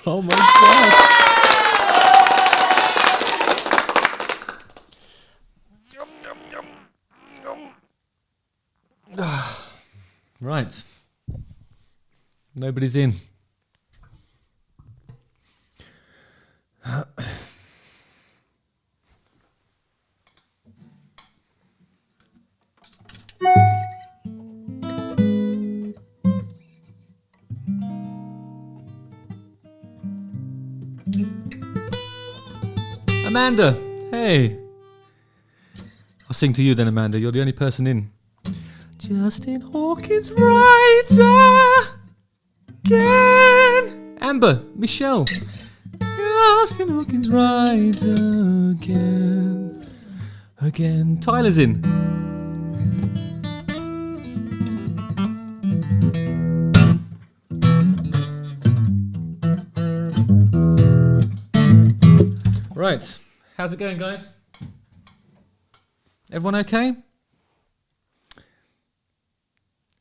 Oh my God. Right. Nobody's in. Amanda, hey. I'll sing to you then, Amanda. You're the only person in. Justin Hawkins rides again. Amber, Michelle. Justin Hawkins rides again. Again. Tyler's in. Right. How's it going, guys? Everyone okay?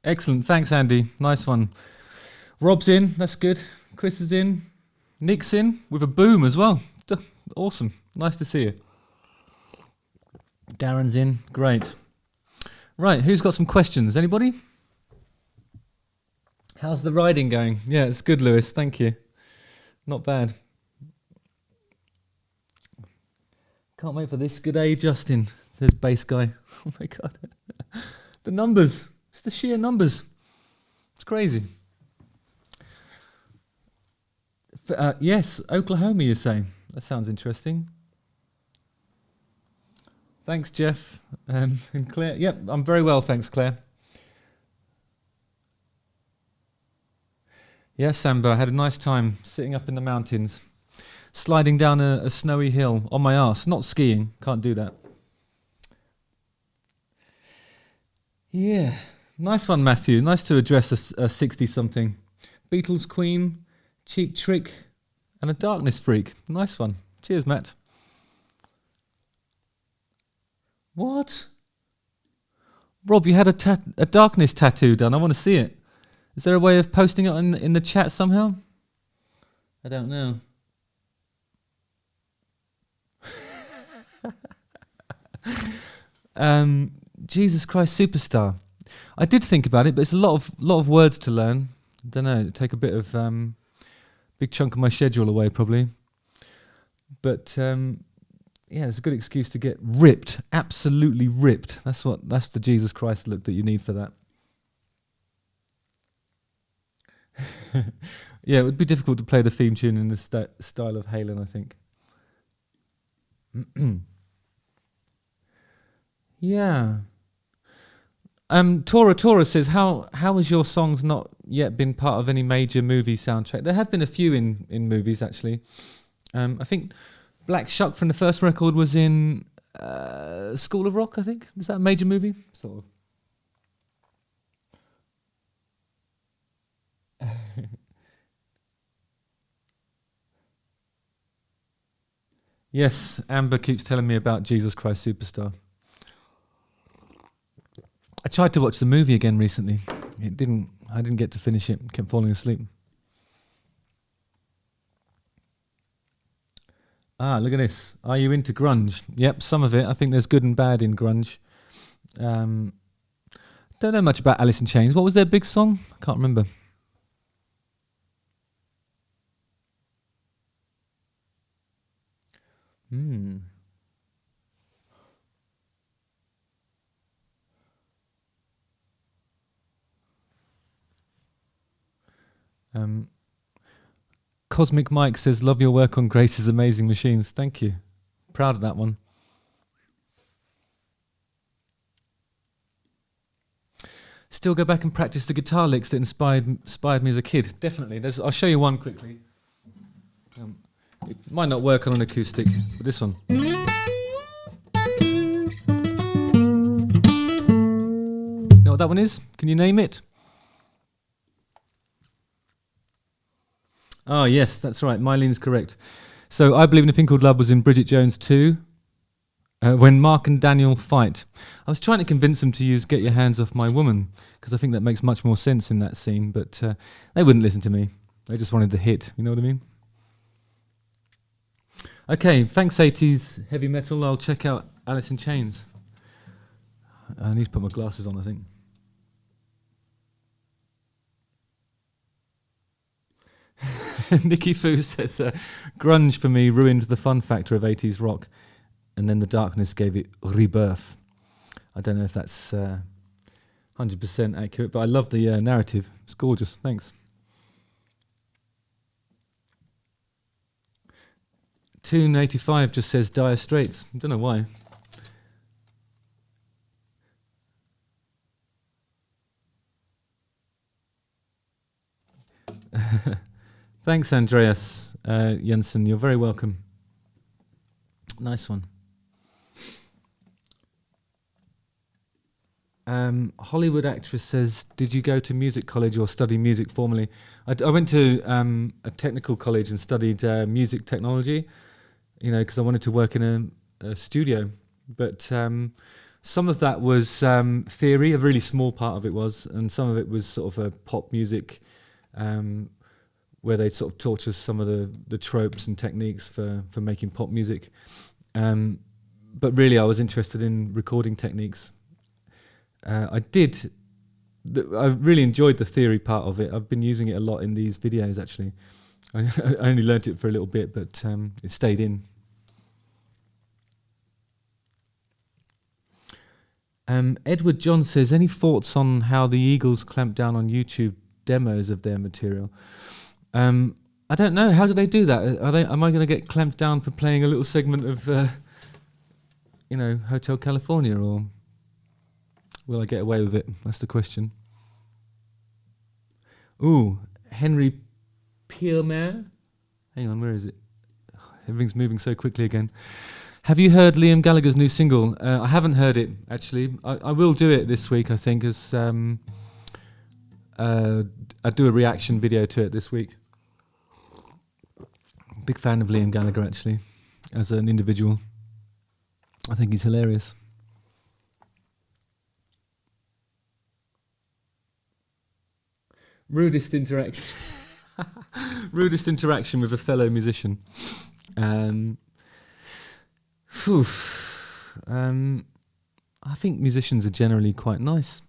Excellent. Thanks, Andy. Nice one. Rob's in. That's good. Chris is in. Nick's in with a boom as well. Awesome. Nice to see you. Darren's in. Great. Right. Who's got some questions? Anybody? How's the riding going? Yeah, it's good, Lewis. Thank you. Not bad. Can't wait for this. Good day, Justin, says bass guy. Oh my God. The numbers. It's the sheer numbers. It's crazy. Yes, Oklahoma, you say. That sounds interesting. Thanks, Jeff. And Claire. Yep, I'm very well, thanks, Claire. Yes, Samba, I had a nice time sitting up in the mountains, sliding down a snowy hill on my arse. Not skiing, can't do that. Yeah, nice one, Matthew. Nice to address a 60-something. Beatles Queen, Cheap Trick, and a Darkness Freak. Nice one. Cheers, Matt. What? Rob, you had a Darkness tattoo done. I want to see it. Is there a way of posting it in the chat somehow? I don't know. Jesus Christ Superstar. I did think about it, but it's a lot of words to learn. I don't know. It'd take a bit of big chunk of my schedule away probably. But yeah, it's a good excuse to get ripped, absolutely ripped. That's the Jesus Christ look that you need for that. Yeah, it would be difficult to play the theme tune in the style of Halen, I think. Yeah. Tora says, how has your songs not yet been part of any major movie soundtrack? There have been a few in movies, actually. I think Black Shuck from the first record was in School of Rock, I think. Was that a major movie? Sort of. Yes, Amber keeps telling me about Jesus Christ Superstar. I tried to watch the movie again recently. I didn't get to finish it. Kept falling asleep. Ah, look at this. Are you into grunge? Yep, some of it. I think there's good and bad in grunge. Don't know much about Alice in Chains. What was their big song? I can't remember. Cosmic Mike says, love your work on Grace's Amazing Machines. Thank you. Proud of that one. Still go back and practice the guitar licks that inspired me as a kid. Definitely. I'll show you one quickly. It might not work on an acoustic, but this one. You know what that one is? Can you name it? Oh, yes, that's right. Mylene's correct. So I Believe in a Thing Called Love was in Bridget Jones 2, when Mark and Daniel fight. I was trying to convince them to use Get Your Hands Off My Woman, because I think that makes much more sense in that scene, but they wouldn't listen to me. They just wanted the hit, you know what I mean? Okay, thanks 80s heavy metal. I'll check out Alice in Chains. I need to put my glasses on, I think. Nikki Fu says, grunge for me ruined the fun factor of 80s rock, and then the darkness gave it rebirth. I don't know if that's 100% accurate, but I love the narrative. It's gorgeous. Thanks. 285 just says Dire Straits. I don't know why. Thanks, Andreas Jensen. You're very welcome. Nice one. Hollywood actress says, did you go to music college or study music formally? I went to a technical college and studied music technology, you know, because I wanted to work in a studio. But some of that was theory, a really small part of it was, and some of it was sort of a pop music, where they sort of taught us some of the tropes and techniques for making pop music. But really, I was interested in recording techniques. I really enjoyed the theory part of it. I've been using it a lot in these videos, actually. I only learnt it for a little bit, but it stayed in. Edward John says, any thoughts on how the Eagles clamp down on YouTube demos of their material? I don't know. How do they do that? Am I going to get clamped down for playing a little segment of, you know, Hotel California, or will I get away with it? That's the question. Ooh, Henry Pierre. Hang on, where is it? Everything's moving so quickly again. Have you heard Liam Gallagher's new single? I haven't heard it, actually. I will do it this week, I think, as I do a reaction video to it this week. Big fan of Liam Gallagher, actually, as an individual. I think he's hilarious. Rudest interaction. Rudest interaction with a fellow musician. I think musicians are generally quite nice.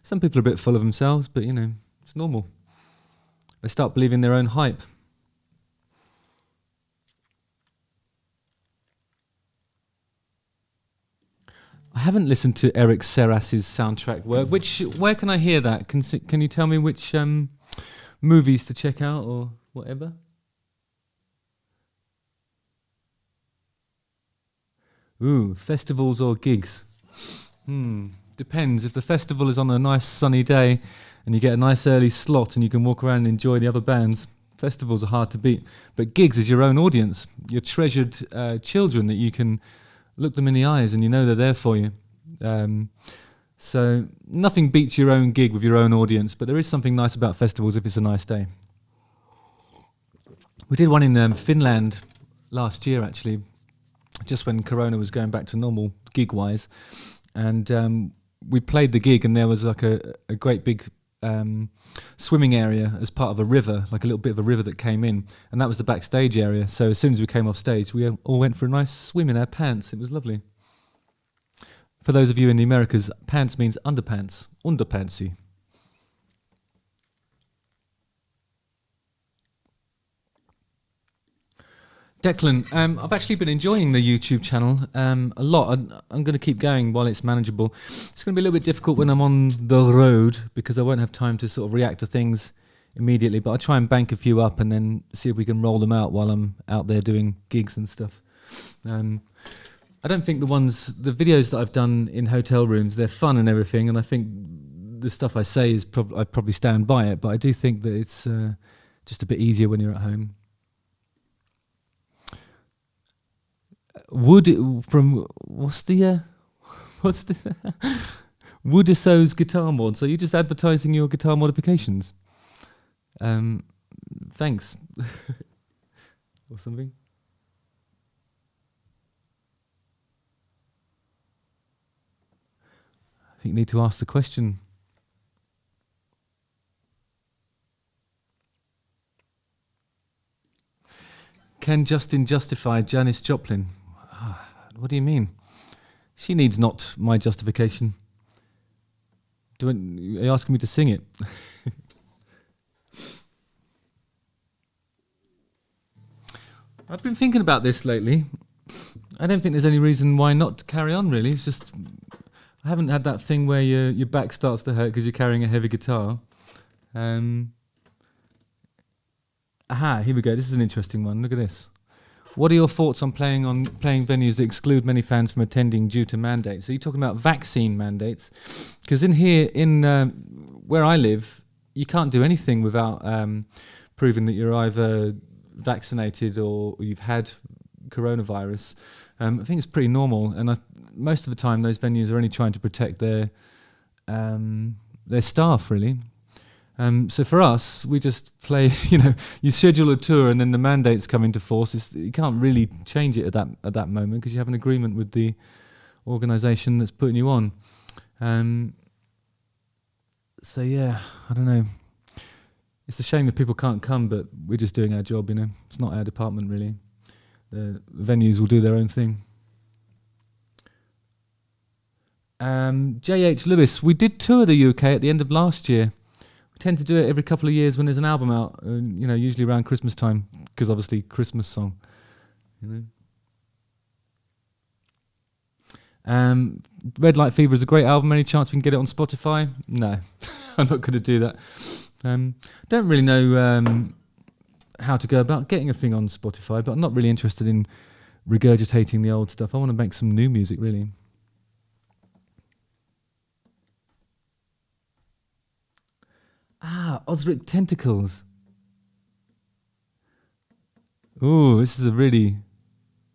Some people are a bit full of themselves, but, you know, it's normal. They start believing their own hype. I haven't listened to Eric Seras's soundtrack work. Where can I hear that? Can you tell me which movies to check out or whatever? Ooh, festivals or gigs? Depends. If the festival is on a nice sunny day and you get a nice early slot and you can walk around and enjoy the other bands, festivals are hard to beat. But gigs is your own audience, your treasured children that you can look them in the eyes and you know they're there for you. So nothing beats your own gig with your own audience, but there is something nice about festivals if it's a nice day. We did one in Finland last year, actually, just when Corona was going back to normal gig-wise. And we played the gig and there was like a great big swimming area as part of a river, like a little bit of a river that came in, and that was the backstage area. So as soon as we came off stage, we all went for a nice swim in our pants. It was lovely. For those of you in the Americas, pants means underpants, underpantsy. Declan, I've actually been enjoying the YouTube channel a lot. I'm going to keep going while it's manageable. It's going to be a little bit difficult when I'm on the road because I won't have time to sort of react to things immediately, but I'll try and bank a few up and then see if we can roll them out while I'm out there doing gigs and stuff. I don't think the videos that I've done in hotel rooms, they're fun and everything, and I think the stuff I say is I probably stand by it, but I do think that it's just a bit easier when you're at home. What's the Woodiso's guitar mod? So you're just advertising your guitar modifications? Thanks. Or something. I think you need to ask the question. Can Justin justify Janis Joplin? What do you mean? She needs not my justification. Are you asking me to sing it? I've been thinking about this lately. I don't think there's any reason why not to carry on, really. It's just, I haven't had that thing where your back starts to hurt because you're carrying a heavy guitar. Here we go. This is an interesting one. Look at this. What are your thoughts on playing venues that exclude many fans from attending due to mandates? Are you talking about vaccine mandates? Because where I live, you can't do anything without proving that you're either vaccinated or you've had coronavirus. I think it's pretty normal, and most of the time those venues are only trying to protect their staff, really. So for us, we just play. You schedule a tour, and then the mandates come into force. You can't really change it at that moment because you have an agreement with the organisation that's putting you on. So yeah, I don't know. It's a shame if people can't come, but we're just doing our job. It's not our department really. The venues will do their own thing. JH Lewis, we did tour the UK at the end of last year. We tend to do it every couple of years when there's an album out, usually around Christmas time, because obviously Christmas song. Red Light Fever is a great album. Any chance we can get it on Spotify? No, I'm not going to do that. Don't really know how to go about getting a thing on Spotify, but I'm not really interested in regurgitating the old stuff. I want to make some new music, really. Osric Tentacles. Ooh, this is a really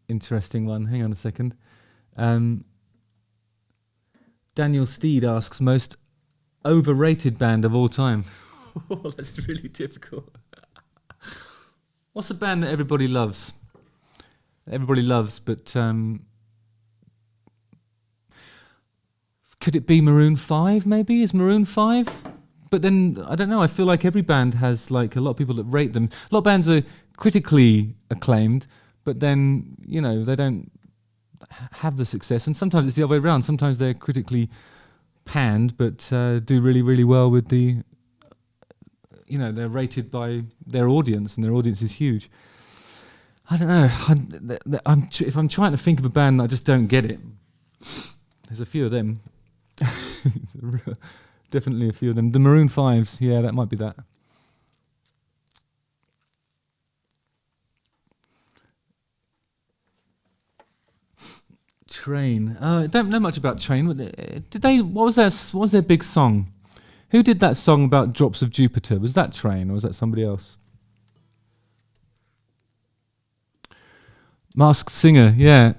interesting one. Hang on a second. Daniel Steed asks, most overrated band of all time. Oh, that's really difficult. What's a band that everybody loves? Everybody loves, but could it be Maroon 5 maybe? Is Maroon 5? But then, I don't know, I feel like every band has like a lot of people that rate them. A lot of bands are critically acclaimed, but then, they don't have the success. And sometimes it's the other way around. Sometimes they're critically panned, but do really, really well with the... they're rated by their audience, and their audience is huge. I don't know. If I'm trying to think of a band that I just don't get it, there's a few of them. Definitely a few of them. The Maroon 5s, yeah, that might be that. Train. I don't know much about Train. What was their big song? Who did that song about Drops of Jupiter? Was that Train or was that somebody else? Masked Singer, yeah.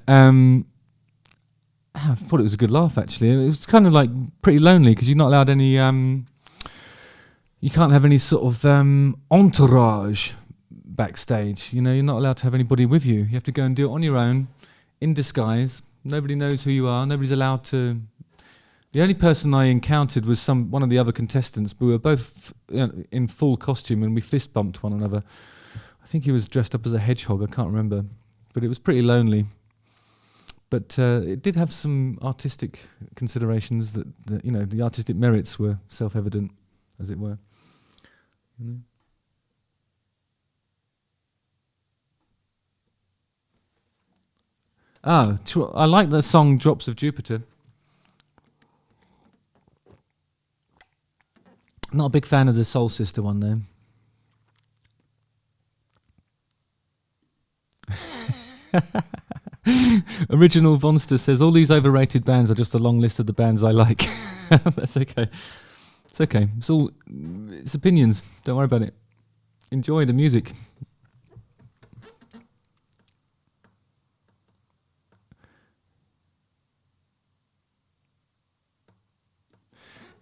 I thought it was a good laugh, actually. It was kind of like pretty lonely because you're not allowed any... you can't have any sort of entourage backstage. You're not allowed to have anybody with you. You have to go and do it on your own, in disguise. Nobody knows who you are. Nobody's allowed to... The only person I encountered was one of the other contestants, but we were both in full costume and we fist bumped one another. I think he was dressed up as a hedgehog, I can't remember. But it was pretty lonely. But it did have some artistic considerations that the artistic merits were self-evident, as it were. I like the song Drops of Jupiter. Not a big fan of the Soul Sister one, though. Original Vonster says, all these overrated bands are just a long list of the bands I like. That's okay. It's okay. It's opinions. Don't worry about it. Enjoy the music.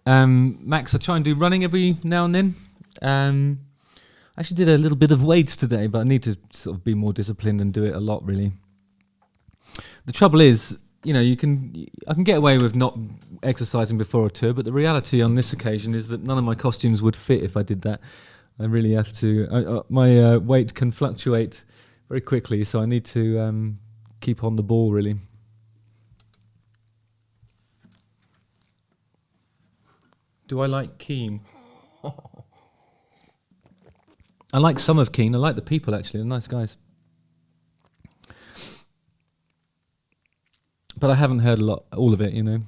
Max, I try and do running every now and then. I actually did a little bit of weights today, but I need to sort of be more disciplined and do it a lot, really. The trouble is, I can get away with not exercising before a tour, but the reality on this occasion is that none of my costumes would fit if I did that. I really have to. My weight can fluctuate very quickly, so I need to keep on the ball, really. Do I like Keane? I like some of Keane. I like the people, actually. They're nice guys. But I haven't heard all of it, you know.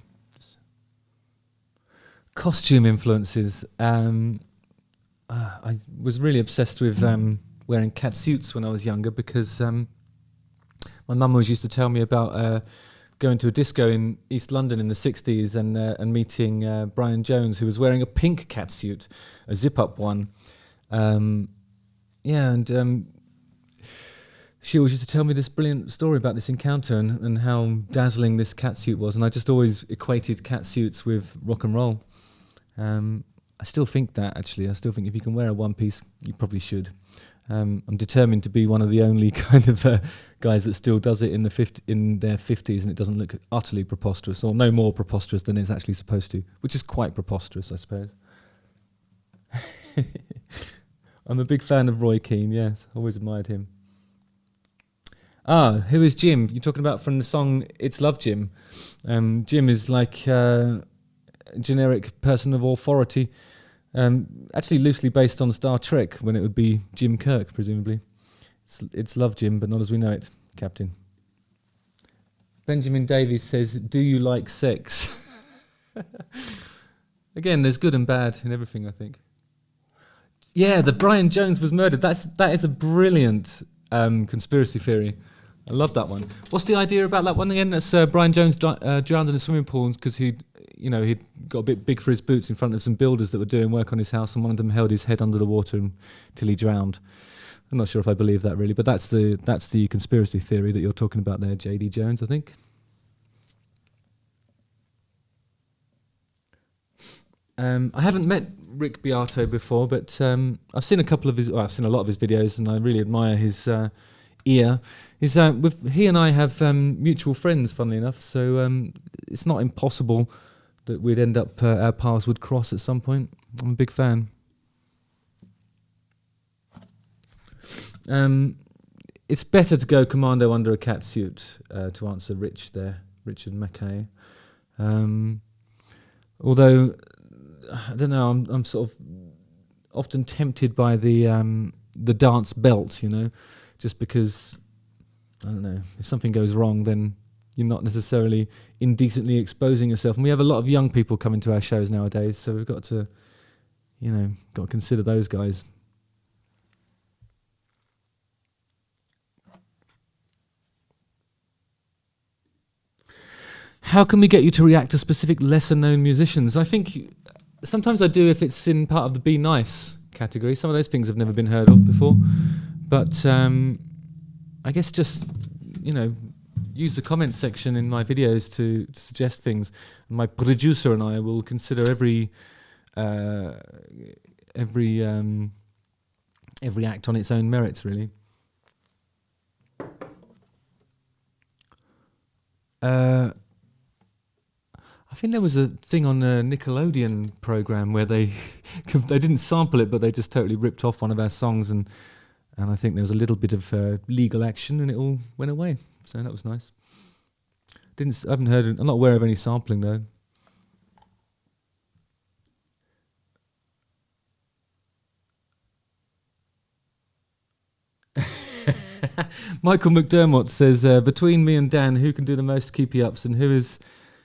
Costume influences. I was really obsessed with wearing catsuits when I was younger because my mum always used to tell me about going to a disco in East London in the 60s and meeting Brian Jones, who was wearing a pink catsuit, a zip-up one. She always used to tell me this brilliant story about this encounter and how dazzling this catsuit was, and I just always equated catsuits with rock and roll. I still think that, actually. I still think if you can wear a one-piece, you probably should. I'm determined to be one of the only kind of guys that still does it in their 50s, and it doesn't look utterly preposterous, or no more preposterous than it's actually supposed to, which is quite preposterous, I suppose. I'm a big fan of Roy Keane, yes. Always admired him. Who is Jim? You're talking about from the song It's Love, Jim. Jim is like a generic person of authority. Actually loosely based on Star Trek, when it would be Jim Kirk, presumably. It's Love, Jim, but not as we know it, Captain. Benjamin Davies says, do you like sex? Again, there's good and bad in everything, I think. Yeah, the Brian Jones was murdered. That is a brilliant conspiracy theory. I love that one. What's the idea about that one again? That's Brian Jones drowned in a swimming pool because he'd got a bit big for his boots in front of some builders that were doing work on his house, and one of them held his head under the water until he drowned. I'm not sure if I believe that really, but that's the conspiracy theory that you're talking about there, J.D. Jones, I think. I haven't met Rick Beato before, but I've seen I've seen a lot of his videos, and I really admire his ear. He and I have mutual friends, funnily enough, so it's not impossible that we'd end up, our paths would cross at some point. I'm a big fan. It's better to go Commando under a catsuit, to answer Richard Mackay. Although, I don't know, I'm sort of often tempted by the dance belt, you know, just because, I don't know, if something goes wrong, then you're not necessarily indecently exposing yourself. And we have a lot of young people coming to our shows nowadays, so we've got to consider those guys. How can we get you to react to specific lesser-known musicians? I think sometimes I do if it's in part of the Be Nice category. Some of those things have never been heard of before. But I guess just, use the comments section in my videos to suggest things. My producer and I will consider every act on its own merits, really. I think there was a thing on a Nickelodeon program where they didn't sample it, but they just totally ripped off one of our songs, and I think there was a little bit of legal action, and it all went away. So that was nice. I haven't heard. I'm not aware of any sampling though. Michael McDermott says, between me and Dan, who can do the most keepy-ups, and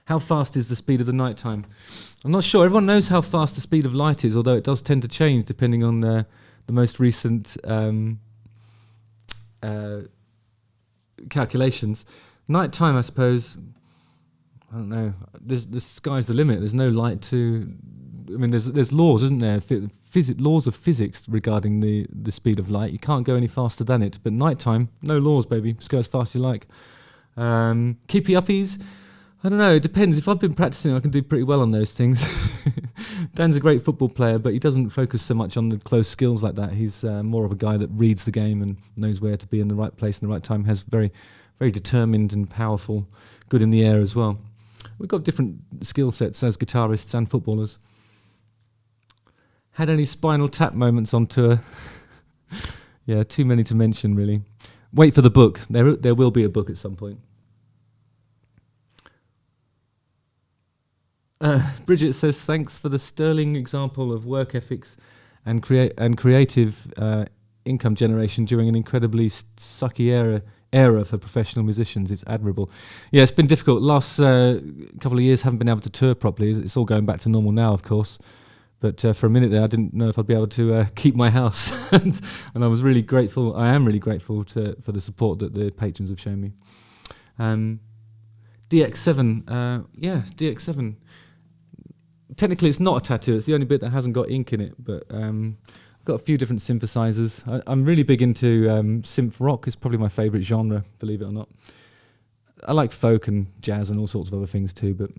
how fast is the speed of the nighttime? I'm not sure. Everyone knows how fast the speed of light is, although it does tend to change depending on the most recent calculations. Nighttime, I suppose, I don't know. The sky's the limit. There's no light to... I mean, there's laws, isn't there? Laws of physics regarding the speed of light. You can't go any faster than it. But nighttime, no laws, baby. Just go as fast as you like. Keepy-uppies, I don't know. It depends. If I've been practicing, I can do pretty well on those things. Dan's a great football player, but he doesn't focus so much on the close skills like that. He's more of a guy that reads the game and knows where to be in the right place in the right time. Has very, very determined and powerful, good in the air as well. We've got different skill sets as guitarists and footballers. Had any Spinal Tap moments on tour? Yeah, too many to mention, really. Wait for the book. There will be a book at some point. Bridget says, thanks for the sterling example of work ethics and creative income generation during an incredibly sucky era for professional musicians. It's admirable. Yeah, it's been difficult. Last couple of years haven't been able to tour properly. It's all going back to normal now, of course. But for a minute there, I didn't know if I'd be able to keep my house. And I was really grateful. I am really grateful for the support that the patrons have shown me. DX7, DX7. Technically, it's not a tattoo. It's the only bit that hasn't got ink in it. But I've got a few different synthesizers. I'm really big into synth rock. It's probably my favourite genre, believe it or not. I like folk and jazz and all sorts of other things too. But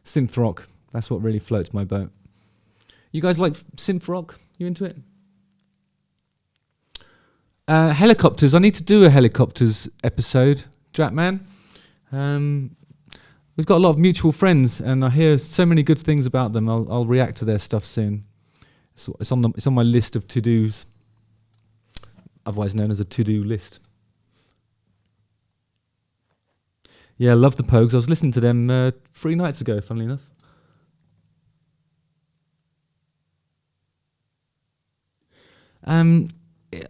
synth rock, that's what really floats my boat. You guys like synth rock? You into it? Helicopters. I need to do a helicopters episode, Dratman. We've got a lot of mutual friends, and I hear so many good things about them. I'll react to their stuff soon. So it's on my list of to-dos, otherwise known as a to-do list. Yeah, I love the Pogues. I was listening to them 3 nights ago, funnily enough.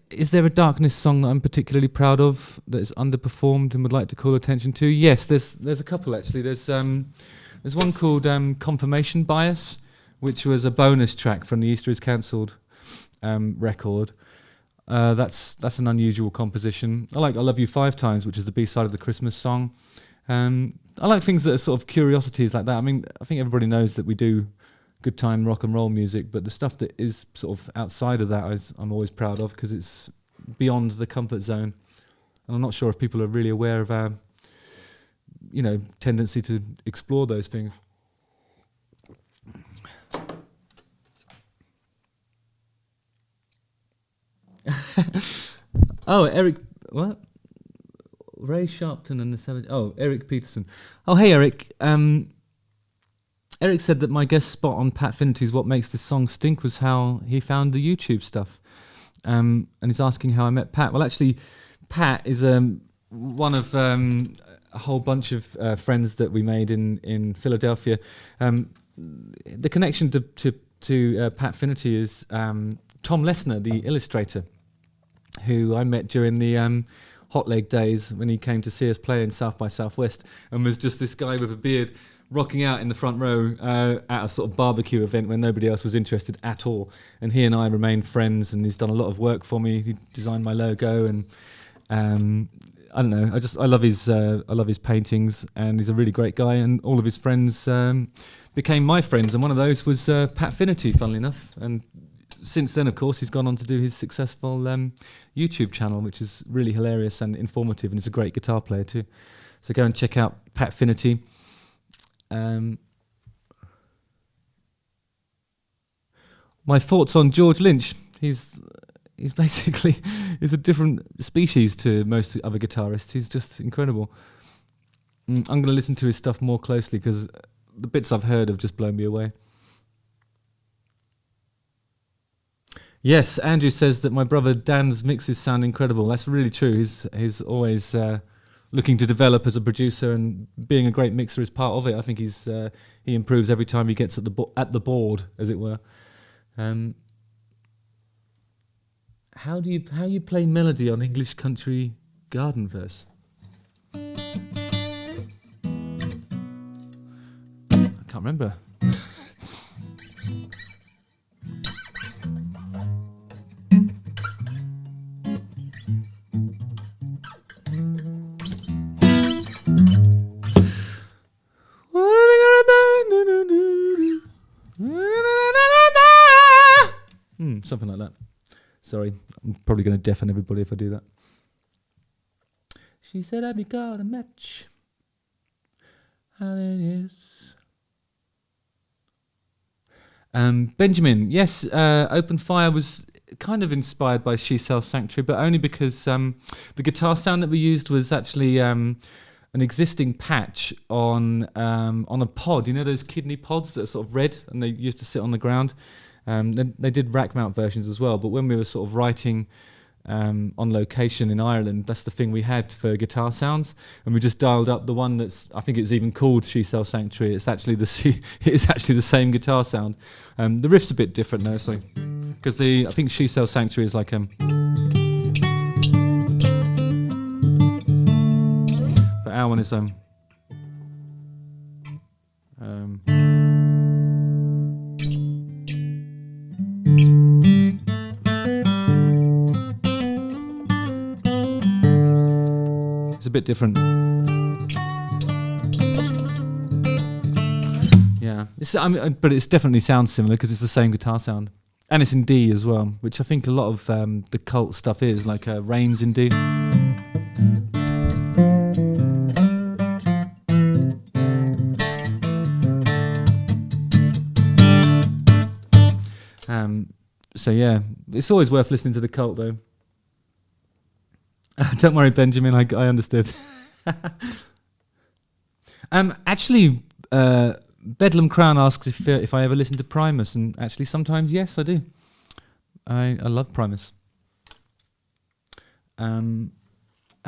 Is there a Darkness song that I'm particularly proud of that is underperformed and would like to call attention to? Yes, there's a couple actually. There's one called Confirmation Bias, which was a bonus track from the Easter is Cancelled record. That's an unusual composition. I like I Love You 5 Times, which is the B-side of the Christmas song. I like things that are sort of curiosities like that. I mean, I think everybody knows that we do good time rock and roll music, but the stuff that is sort of outside of that I'm always proud of, because it's beyond the comfort zone. And I'm not sure if people are really aware of our, tendency to explore those things. Oh, Eric, what? Ray Sharpton and the Savage. Oh, Eric Peterson. Oh, hey, Eric. Eric said that my guest spot on Pat Finnerty's What Makes This Song Stink was how he found the YouTube stuff. And he's asking how I met Pat. Well, actually, Pat is one of a whole bunch of friends that we made in Philadelphia. The connection to Pat Finnerty is Tom Lesnar, the illustrator, who I met during the Hot Leg days when he came to see us play in South by Southwest, and was just this guy with a beard rocking out in the front row at a sort of barbecue event when nobody else was interested at all. And he and I remained friends, and he's done a lot of work for me. He designed my logo, and I don't know. I love his paintings, and he's a really great guy. And all of his friends became my friends, and one of those was Pat Finnerty, funnily enough. And since then, of course, he's gone on to do his successful YouTube channel, which is really hilarious and informative, and he's a great guitar player too. So go and check out Pat Finnerty. My thoughts on George Lynch. He's basically a different species to most other guitarists. He's just incredible. I'm going to listen to his stuff more closely, because the bits I've heard have just blown me away. Yes, Andrew says that my brother Dan's mixes sound incredible. That's really true. He's always looking to develop as a producer, and being a great mixer is part of it. I think he improves every time he gets at the board, as it were. How do you play melody on English country garden verse? I can't remember. Something like that. Sorry, I'm probably going to deafen everybody if I do that. She said I'd be got a match. How it is. Benjamin, yes, Open Fire was kind of inspired by She Sells Sanctuary, but only because the guitar sound that we used was actually an existing patch on a pod. You know those kidney pods that are sort of red and they used to sit on the ground? They did rack mount versions as well, but when we were sort of writing on location in Ireland. That's the thing we had for guitar sounds, and we just dialed up the one that's, I think it's even called She Sells Sanctuary. It's actually it is actually the same guitar sound. The riff's a bit different though, so because I think She Sells Sanctuary is like but our one is it's a bit different. Yeah, but it definitely sounds similar because it's the same guitar sound, and it's in D as well, which I think a lot of the cult stuff is, like Rain's in D. So yeah, it's always worth listening to the cult though. Don't worry, Benjamin, I understood. Actually, Bedlam Crown asks if I ever listen to Primus, and actually sometimes yes, I do. I love Primus. Have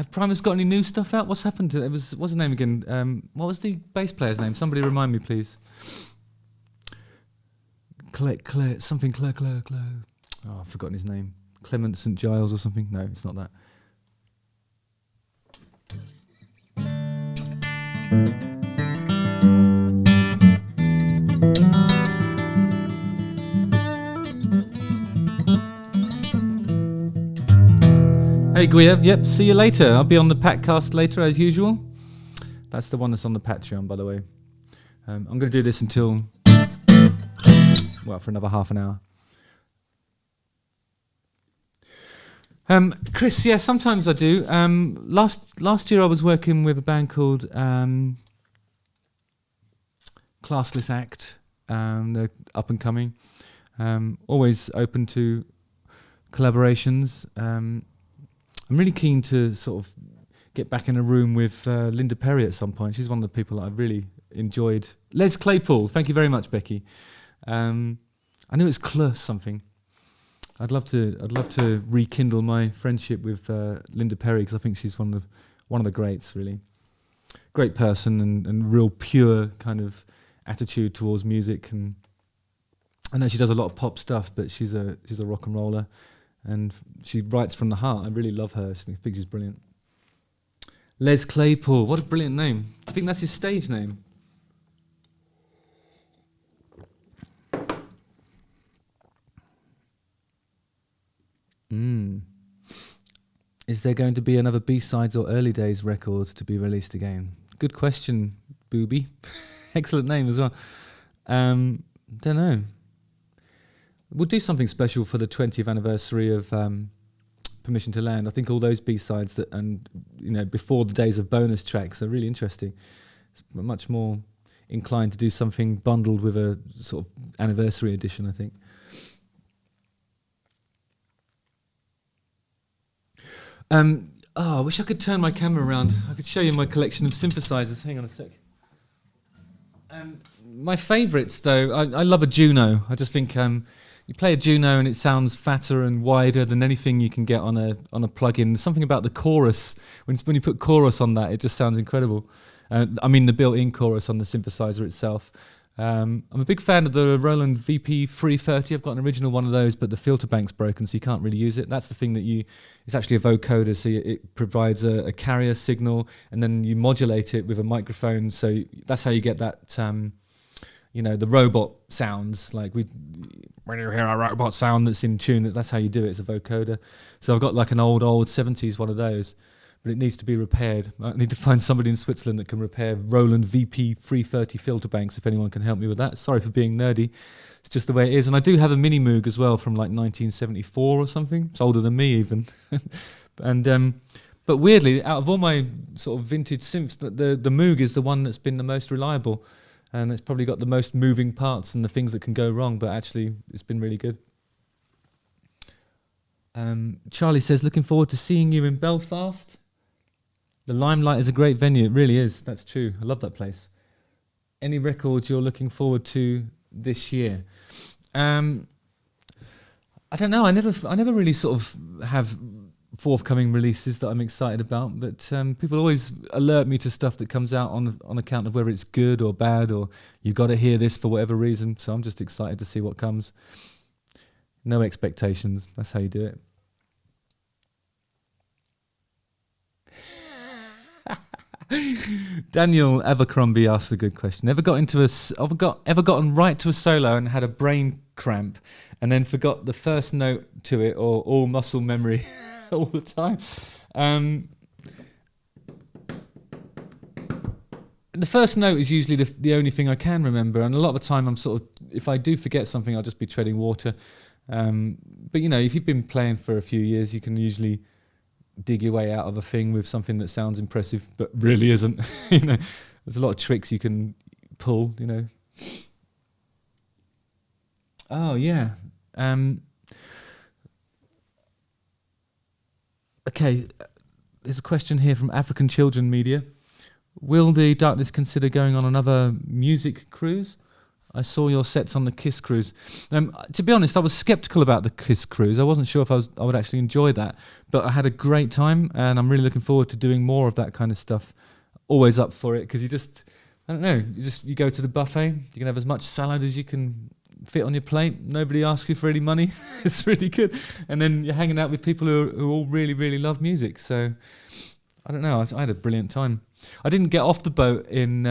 Primus got any new stuff out? What's happened to it? What's his name again? What was the bass player's name? Somebody remind me, please. Claire. Oh, I've forgotten his name. Clement St. Giles or something? No, it's not that. Hey Guia, yep, see you later. I'll be on the Patcast later as usual. That's the one that's on the Patreon, by the way. I'm going to do this until, well, for another half an hour. Chris, yeah, sometimes I do. Last year I was working with a band called Classless Act. They're up and coming. Always open to collaborations. I'm really keen to sort of get back in a room with Linda Perry at some point. She's one of the people that I've really enjoyed. Les Claypool, thank you very much, Becky. I knew it's something. I'd love to rekindle my friendship with Linda Perry, because I think she's one of the greats, really. Great person and real pure kind of attitude towards music. And I know she does a lot of pop stuff, but she's a rock and roller, and she writes from the heart. I really love her. I think she's brilliant. Les Claypool, what a brilliant name. I think that's his stage name. Is there going to be another B-sides or early days records to be released again? Good question, Booby. Excellent name as well. Don't know. We'll do something special for the 20th anniversary of Permission to Land. I think all those B-sides before the days of bonus tracks are really interesting. It's much more inclined to do something bundled with a sort of anniversary edition, I think. I wish I could turn my camera around. I could show you my collection of synthesizers. Hang on a sec. My favourites, though, I love a Juno. I just think you play a Juno and it sounds fatter and wider than anything you can get on a plug-in. There's something about the chorus. When you put chorus on that, it just sounds incredible. I mean, the built-in chorus on the synthesizer itself. I'm a big fan of the Roland VP330. I've got an original one of those, but the filter bank's broken, so you can't really use it. That's the thing it's actually a vocoder, so it provides a carrier signal, and then you modulate it with a microphone, so that's how you get that, the robot sounds. Like when you hear a robot sound that's in tune, that's how you do it, it's a vocoder. So I've got like an old 70s one of those, but it needs to be repaired. I need to find somebody in Switzerland that can repair Roland VP330 filter banks, if anyone can help me with that. Sorry for being nerdy. It's just the way it is. And I do have a Mini Moog as well from like 1974 or something. It's older than me even. But weirdly, out of all my sort of vintage synths, the Moog is the one that's been the most reliable. And it's probably got the most moving parts and the things that can go wrong, but actually it's been really good. Charlie says, looking forward to seeing you in Belfast. The Limelight is a great venue. It really is. That's true. I love that place. Any records you're looking forward to this year? I don't know. I never really sort of have forthcoming releases that I'm excited about. But people always alert me to stuff that comes out on account of whether it's good or bad, or you got to hear this for whatever reason. So I'm just excited to see what comes. No expectations. That's how you do it. Daniel Abercrombie asks a good question. Ever gotten right to a solo and had a brain cramp and then forgot the first note to it, or all muscle memory all the time? The first note is usually the only thing I can remember, and a lot of the time I'm sort of, if I do forget something, I'll just be treading water. But you know, if you've been playing for a few years, you can usually dig your way out of a thing with something that sounds impressive but really isn't. You know, there's a lot of tricks you can pull, you know. Oh yeah. Okay, there's a question here from African Children Media. Will the Darkness consider going on another music cruise? I saw your sets on the Kiss cruise. To be honest, I was sceptical about the Kiss cruise. I wasn't sure if I would actually enjoy that, but I had a great time, and I'm really looking forward to doing more of that kind of stuff. Always up for it, because I don't know, you go to the buffet, you can have as much salad as you can fit on your plate. Nobody asks you for any money. It's really good. And then you're hanging out with people who all really, really love music. So I don't know, I had a brilliant time. I didn't get off the boat in,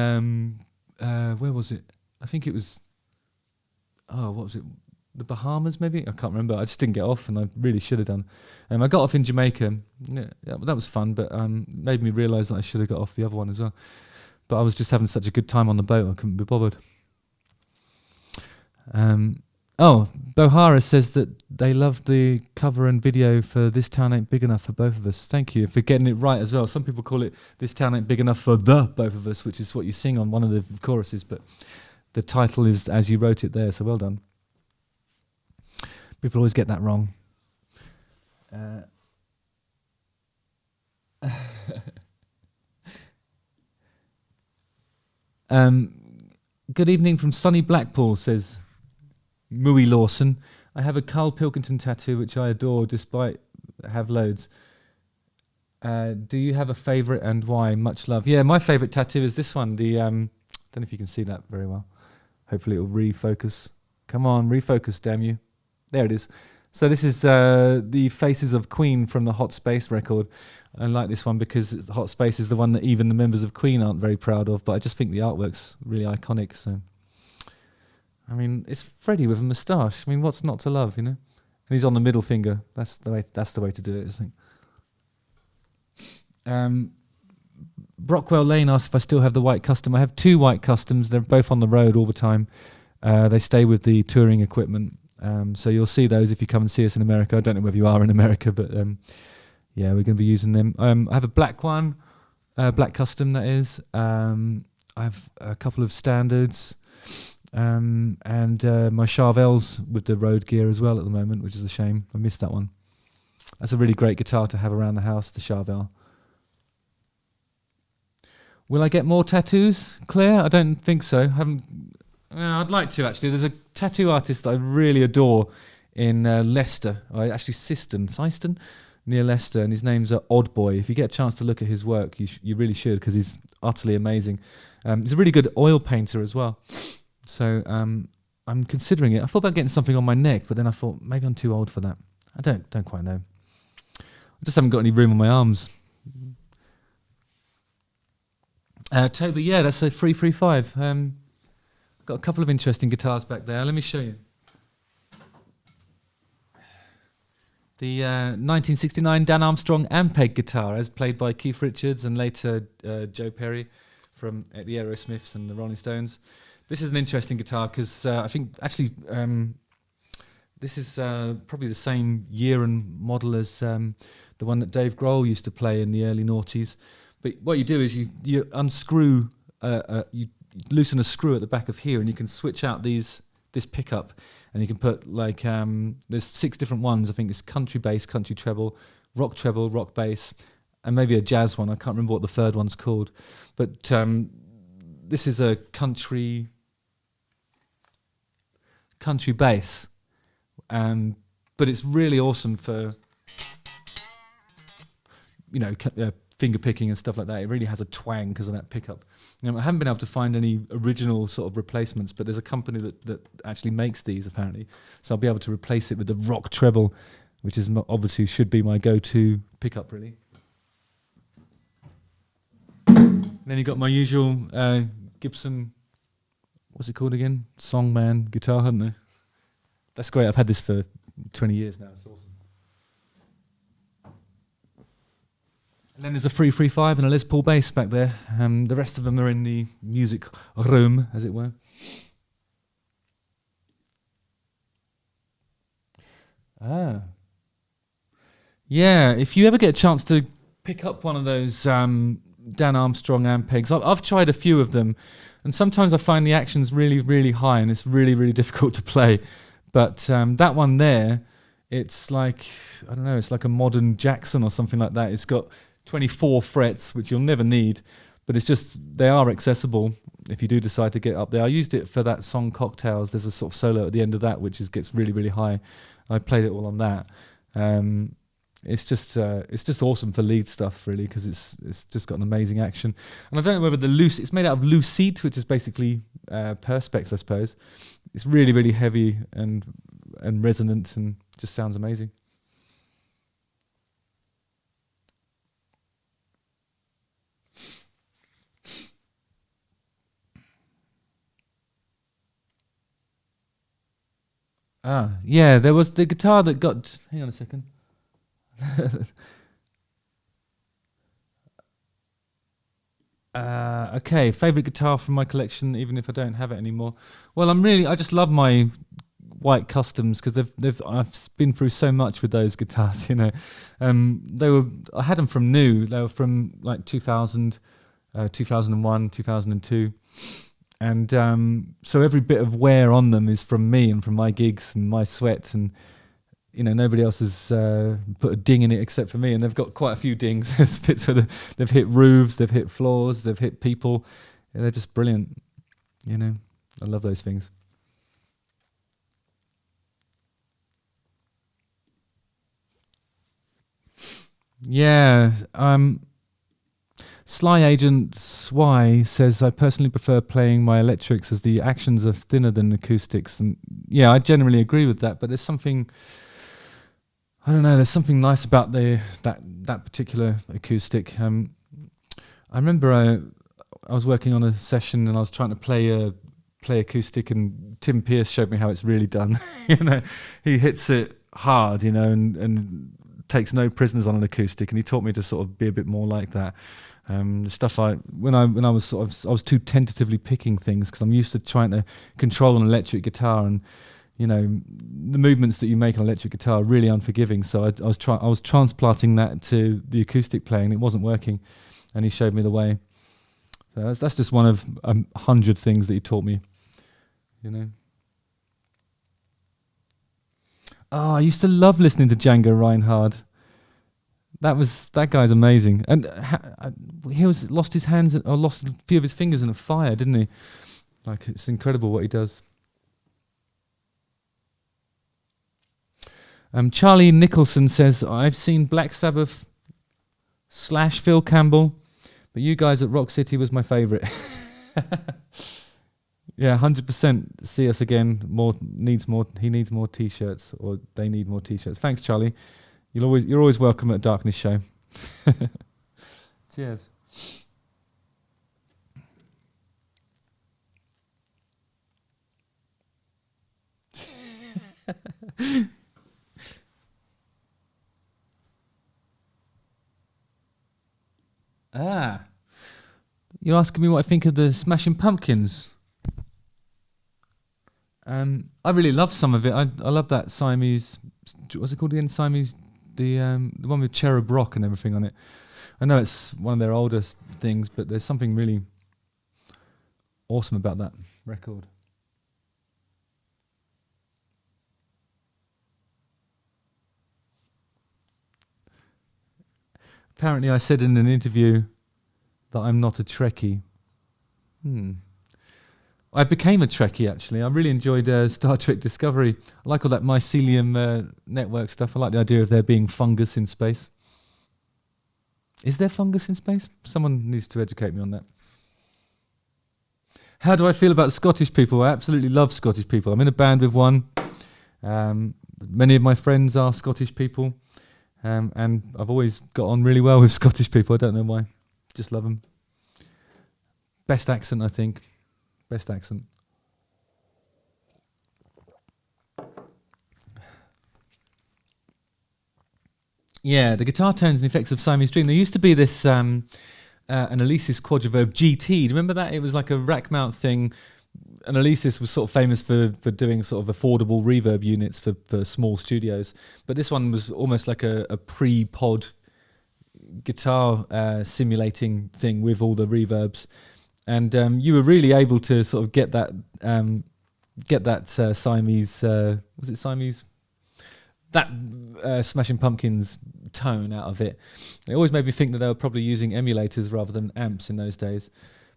where was it? I think it was, what was it? The Bahamas, maybe? I can't remember. I just didn't get off, and I really should have done. I got off in Jamaica. Yeah, that was fun, but made me realise that I should have got off the other one as well. But I was just having such a good time on the boat, I couldn't be bothered. Bohara says that they loved the cover and video for This Town Ain't Big Enough for Both of Us. Thank you for getting it right as well. Some people call it This Town Ain't Big Enough for the Both of Us, which is what you sing on one of the choruses, but the title is as you wrote it there, so well done. People always get that wrong. Good evening from sunny Blackpool, says Mooey Lawson. I have a Carl Pilkington tattoo, which I adore, despite have loads. Do you have a favourite, and why? Much love. Yeah, my favourite tattoo is this one. The don't know if you can see that very well. Hopefully it'll refocus. Come on, refocus, damn you. There it is. So this is the Faces of Queen from the Hot Space record. I like this one because Hot Space is the one that even the members of Queen aren't very proud of, but I just think the artwork's really iconic. So, I mean, it's Freddie with a moustache. I mean, what's not to love, you know? And he's on the middle finger. That's the way to do it, I think. Brockwell Lane asks if I still have the white custom. I have 2 white customs. They're both on the road all the time. They stay with the touring equipment. So you'll see those if you come and see us in America. I don't know whether you are in America, but yeah, we're going to be using them. I have a black one, black custom that is. I have a couple of standards, and my Charvels with the road gear as well at the moment, which is a shame. I missed that one. That's a really great guitar to have around the house, the Charvel. Will I get more tattoos, Claire? I don't think so. I'd like to, actually. There's a tattoo artist I really adore in Leicester, actually Syston, near Leicester, and his name's Odd Boy. If you get a chance to look at his work, you really should, because he's utterly amazing. He's a really good oil painter as well. So I'm considering it. I thought about getting something on my neck, but then I thought maybe I'm too old for that. I don't quite know. I just haven't got any room on my arms. Toby, yeah, that's a 335. Got a couple of interesting guitars back there. Let me show you. The 1969 Dan Armstrong Ampeg guitar, as played by Keith Richards and later Joe Perry from the Aerosmiths and the Rolling Stones. This is an interesting guitar because I think actually this is probably the same year and model as the one that Dave Grohl used to play in the early noughties. But what you do is you unscrew, you loosen a screw at the back of here, and you can switch out this pickup, and you can put like there's 6 different ones. I think it's country bass, country treble, rock bass, and maybe a jazz one. I can't remember what the third one's called, but this is a country bass, but it's really awesome for finger picking and stuff like that. It really has a twang because of that pickup. I haven't been able to find any original sort of replacements, but there's a company that actually makes these apparently. So I'll be able to replace it with the rock treble, which is obviously should be my go-to pickup really. Then you got my usual Gibson, what's it called again? Songman guitar, haven't they? That's great. I've had this for 20 years now. It's awesome. And then there's a 335 and a Les Paul bass back there. The rest of them are in the music room, as it were. Yeah, if you ever get a chance to pick up one of those Dan Armstrong Ampegs, I've tried a few of them, and sometimes I find the action's really, really high, and it's really, really difficult to play. But that one there, it's like, I don't know, it's like a modern Jackson or something like that. It's got 24 frets, which you'll never need, but it's just, they are accessible if you do decide to get up there. I used it for that song Cocktails. There's a sort of solo at the end of that, which gets really, really high. I played it all on that. It's just awesome for lead stuff, really, because it's just got an amazing action. And I don't know whether it's made out of lucite, which is basically perspex, I suppose. It's really, really heavy and resonant and just sounds amazing. Yeah, there was the guitar that got... Hang on a second. Okay, favourite guitar from my collection, even if I don't have it anymore. Well, I just love my white customs because I've been through so much with those guitars, I had them from new. They were from like 2000, 2001, 2002. And so every bit of wear on them is from me and from my gigs and my sweat, and nobody else has put a ding in it except for me, and they've got quite a few dings. They've hit roofs, they've hit floors, they've hit people. Yeah, they're just brilliant. I love those things. Yeah, Sly Agent Swy says, I personally prefer playing my electrics as the actions are thinner than acoustics. And yeah, I generally agree with that, but there's something, I don't know, there's something nice about that particular acoustic. I remember I was working on a session and I was trying to play acoustic, and Tim Pierce showed me how it's really done. He hits it hard, and takes no prisoners on an acoustic, and he taught me to sort of be a bit more like that. The stuff when I was too tentatively picking things because I'm used to trying to control an electric guitar, and the movements that you make on an electric guitar are really unforgiving. So I was transplanting that to the acoustic playing. It wasn't working, and he showed me the way. So that's just one of 100 things that he taught me. Oh, I used to love listening to Django Reinhardt. That guy's amazing, and he lost his hands or lost a few of his fingers in a fire, didn't he? Like, it's incredible what he does. Charlie Nicholson says, I've seen Black Sabbath / Phil Campbell, but you guys at Rock City was my favourite. Yeah, 100%. See us again. He needs more T-shirts, or they need more T-shirts. Thanks, Charlie. You're always welcome at Darkness Show. Cheers. You're asking me what I think of the Smashing Pumpkins. I really love some of it. I love that Siamese. What's it called again? Siamese. The one with Cherub Rock and everything on it. I know it's one of their oldest things, but there's something really awesome about that record. Apparently I said in an interview that I'm not a Trekkie. I became a Trekkie, actually. I really enjoyed Star Trek Discovery. I like all that mycelium network stuff. I like the idea of there being fungus in space. Is there fungus in space? Someone needs to educate me on that. How do I feel about Scottish people? I absolutely love Scottish people. I'm in a band with one. Many of my friends are Scottish people. And I've always got on really well with Scottish people. I don't know why. Just love them. Best accent, I think. Best accent. Yeah, the guitar tones and effects of Siamese Dream. There used to be this an Alesis Quadriverb GT. Do you remember that? It was like a rack mount thing. And Alesis was sort of famous for doing sort of affordable reverb units for small studios. But this one was almost like a pre-pod guitar simulating thing with all the reverbs. And you were really able to sort of get that Siamese, was it Siamese? That Smashing Pumpkins tone out of it. It always made me think that they were probably using emulators rather than amps in those days.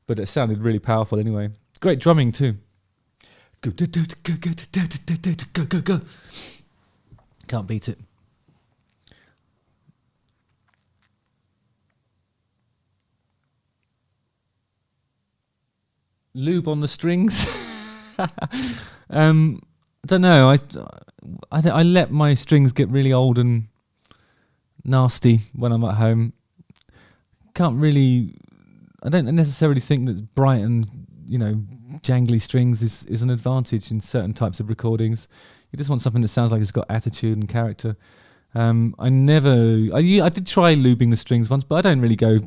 But it sounded really powerful anyway. Great drumming too. Can't beat it. Lube on the strings. I don't know. I let my strings get really old and nasty when I'm at home. I don't necessarily think that bright and, jangly strings is an advantage in certain types of recordings. You just want something that sounds like it's got attitude and character. I did try lubing the strings once, but I don't really go,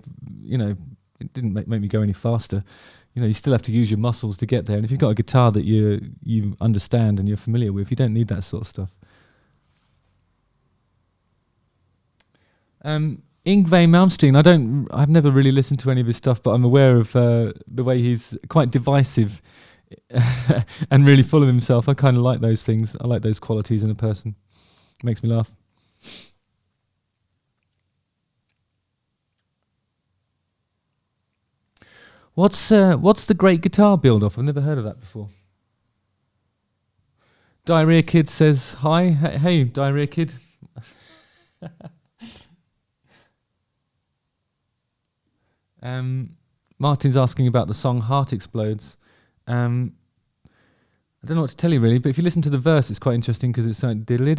it didn't make me go any faster. You still have to use your muscles to get there. And if you've got a guitar that you understand and you're familiar with, you don't need that sort of stuff. Yngwie Malmsteen, I've never really listened to any of his stuff, but I'm aware of the way he's quite divisive and really full of himself. I kind of like those things. I like those qualities in a person. It makes me laugh. What's the great guitar build-off? I've never heard of that before. Diarrhea Kid says hi. Hey, Diarrhea Kid. Martin's asking about the song Heart Explodes. I don't know what to tell you really, but if you listen to the verse, it's quite interesting because it's like and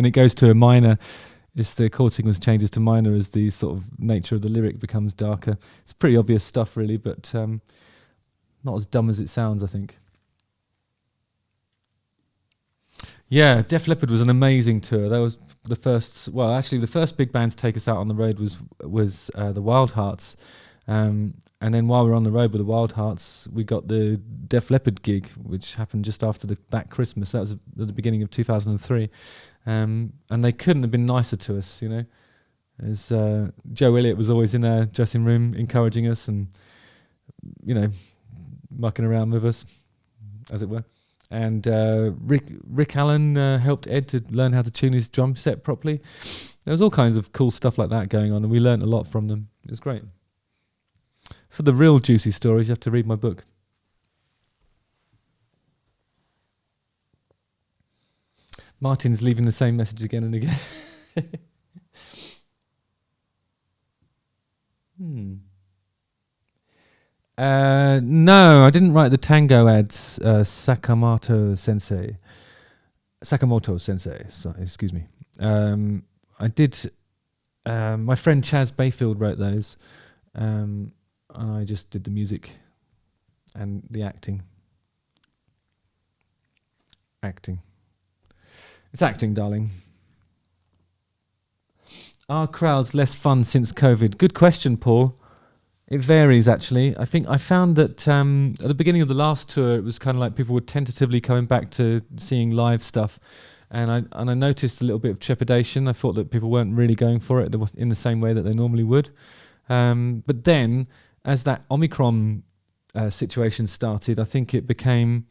it goes to a minor. The chord sequence changes to minor as the sort of nature of the lyric becomes darker. It's pretty obvious stuff really, but not as dumb as it sounds, I think. Yeah, Def Leppard was an amazing tour. That was the first. Well, actually, the first big band to take us out on the road was the Wild Hearts, and then while we were on the road with the Wild Hearts, we got the Def Leppard gig, which happened just after that Christmas. That was at the beginning of 2003, and they couldn't have been nicer to us. As Joe Elliott was always in our dressing room encouraging us and mucking around with us, as it were. And Rick Allen helped Ed to learn how to tune his drum set properly. There was all kinds of cool stuff like that going on, and we learnt a lot from them. It was great. For the real juicy stories, you have to read my book. Martin's leaving the same message again and again. No, I didn't write the Tango ads, Sakamoto Sensei. So, excuse me. I did. My friend Chaz Bayfield wrote those, and I just did the music and the acting. It's acting, darling. Are crowds less fun since COVID? Good question, Paul. It varies, actually. I think I found that at the beginning of the last tour, it was kind of like people were tentatively coming back to seeing live stuff. And I noticed a little bit of trepidation. I thought that people weren't really going for it in the same way that they normally would. But then, as that Omicron situation started, I think it became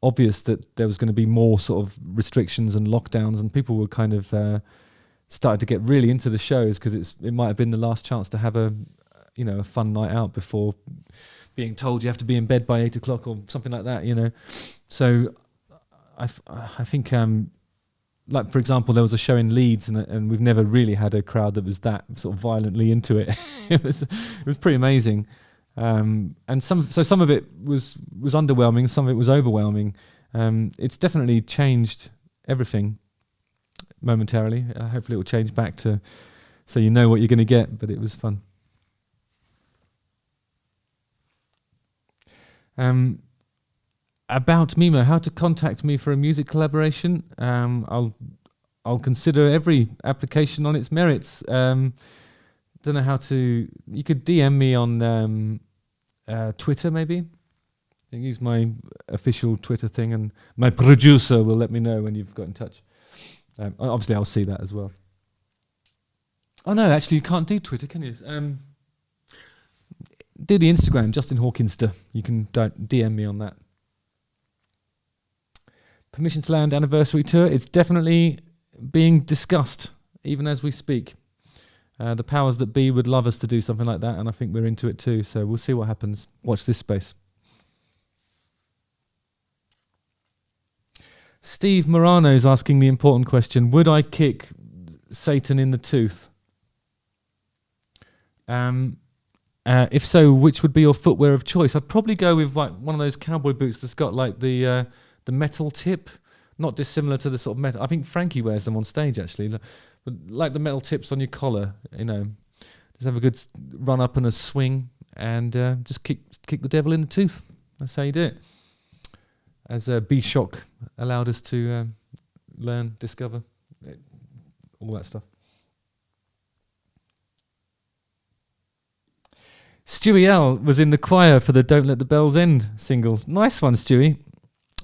obvious that there was going to be more sort of restrictions and lockdowns, and people were kind of started to get really into the shows because it might have been the last chance to have a fun night out before being told you have to be in bed by 8 o'clock or something like that. So I think like for example, there was a show in Leeds, and we've never really had a crowd that was that sort of violently into it. It was pretty amazing, and some of it was underwhelming, some of it was overwhelming. It's definitely changed everything momentarily. Hopefully, it will change back to so you know what you're going to get. But it was fun. About Mimo, how to contact me for a music collaboration. I'll consider every application on its merits. Don't know how to. You could DM me on Twitter, maybe. You use my official Twitter thing, and my producer will let me know when you've got in touch. Obviously, I'll see that as well. Oh no, actually, you can't do Twitter, can you? Do the Instagram, Justin Hawkins. You can DM me on that. Permission to Land anniversary tour. It's definitely being discussed, even as we speak. The powers that be would love us to do something like that, and I think we're into it too. So we'll see what happens. Watch this space. Steve Morano's asking the important question: would I kick Satan in the tooth? If so, which would be your footwear of choice? I'd probably go with like one of those cowboy boots that's got like the metal tip, not dissimilar to the sort of metal. I think Frankie wears them on stage actually, but like the metal tips on your collar. You know, just have a good run up and a swing, and just kick the devil in the tooth. That's how you do it. As B-Shock allowed us to learn, discover, all that stuff. Stewie L was in the choir for the Don't Let the Bells End single. Nice one, Stewie.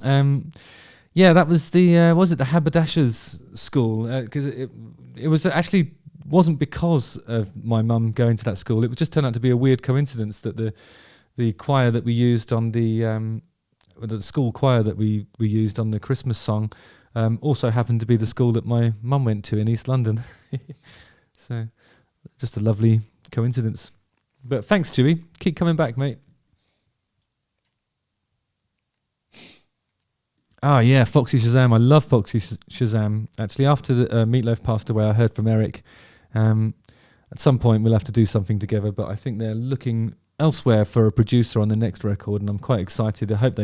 Yeah, that was the was it the Haberdashers' school? Because it was actually wasn't because of my mum going to that school. It was just turned out to be a weird coincidence that the choir that we used on the school choir that we used on the Christmas song also happened to be the school that my mum went to in East London. So just a lovely coincidence. But thanks, Stewie. Keep coming back, mate. Oh, yeah, Foxy Shazam. I love Foxy Shazam. Actually, after Meatloaf passed away, I heard from Eric. At some point, we'll have to do something together, but I think they're looking elsewhere for a producer on the next record, and I'm quite excited. I hope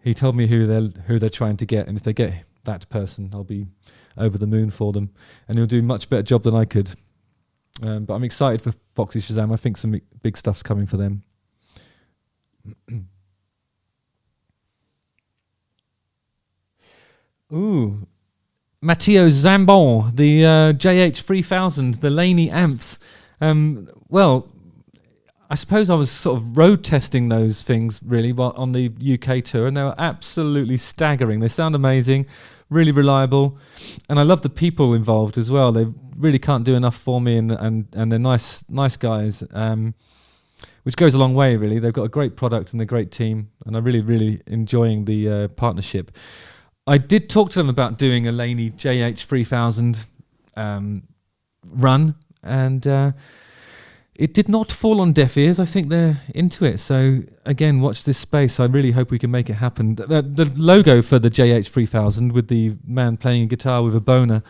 he told me who they're trying to get, and if they get that person, I'll be over the moon for them, and he'll do a much better job than I could. But I'm excited for Foxy Shazam. I think some big stuff's coming for them. Ooh, Matteo Zambon, the JH3000, the Laney amps. Well, I suppose I was sort of road testing those things really on the UK tour, and they were absolutely staggering. They sound amazing, really reliable, and I love the people involved as well. They really can't do enough for me, and they're nice guys, which goes a long way really. They've got a great product and a great team, and I'm really enjoying the partnership. I did talk to them about doing a Laney JH3000 run, and it did not fall on deaf ears. I think they're into it. So again, watch this space. I really hope we can make it happen. The logo for the JH3000 with the man playing a guitar with a boner,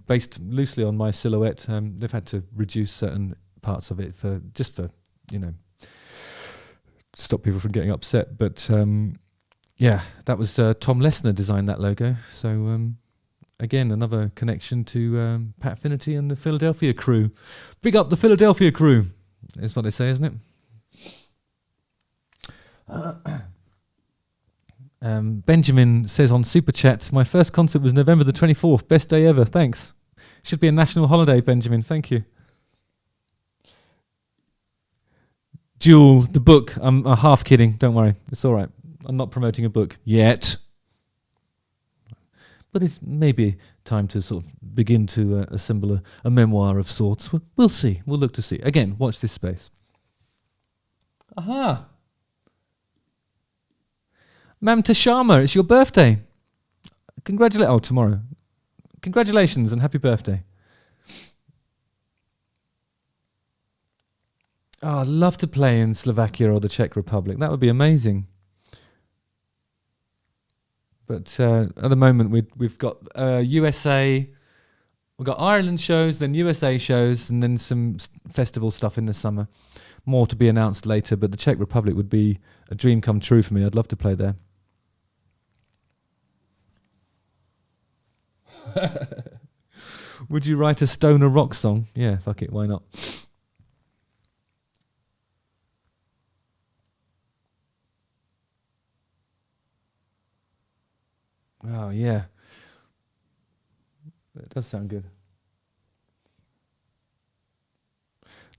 based loosely on my silhouette. They've had to reduce certain parts of it for stop people from getting upset. But yeah, that was Tom Lesnar designed that logo. So again, another connection to Pat Finnerty and the Philadelphia crew. Big up the Philadelphia crew, is what they say, isn't it? Benjamin says on Superchat, my first concert was November the 24th. Best day ever. Thanks. Should be a national holiday, Benjamin. Thank you. Jewel, the book. I'm half kidding. Don't worry. It's all right. I'm not promoting a book yet. But it's maybe time to sort of begin to assemble a memoir of sorts. We'll see. We'll look to see. Again, watch this space. Aha! Mam Tashama, it's your birthday. Tomorrow. Congratulations and happy birthday. Oh, I'd love to play in Slovakia or the Czech Republic. That would be amazing. But at the moment, we've got USA, we've got Ireland shows, then USA shows, and then some festival stuff in the summer. More to be announced later, but the Czech Republic would be a dream come true for me. I'd love to play there. Would you write a stoner rock song? Yeah, fuck it, why not? Oh, yeah. It does sound good.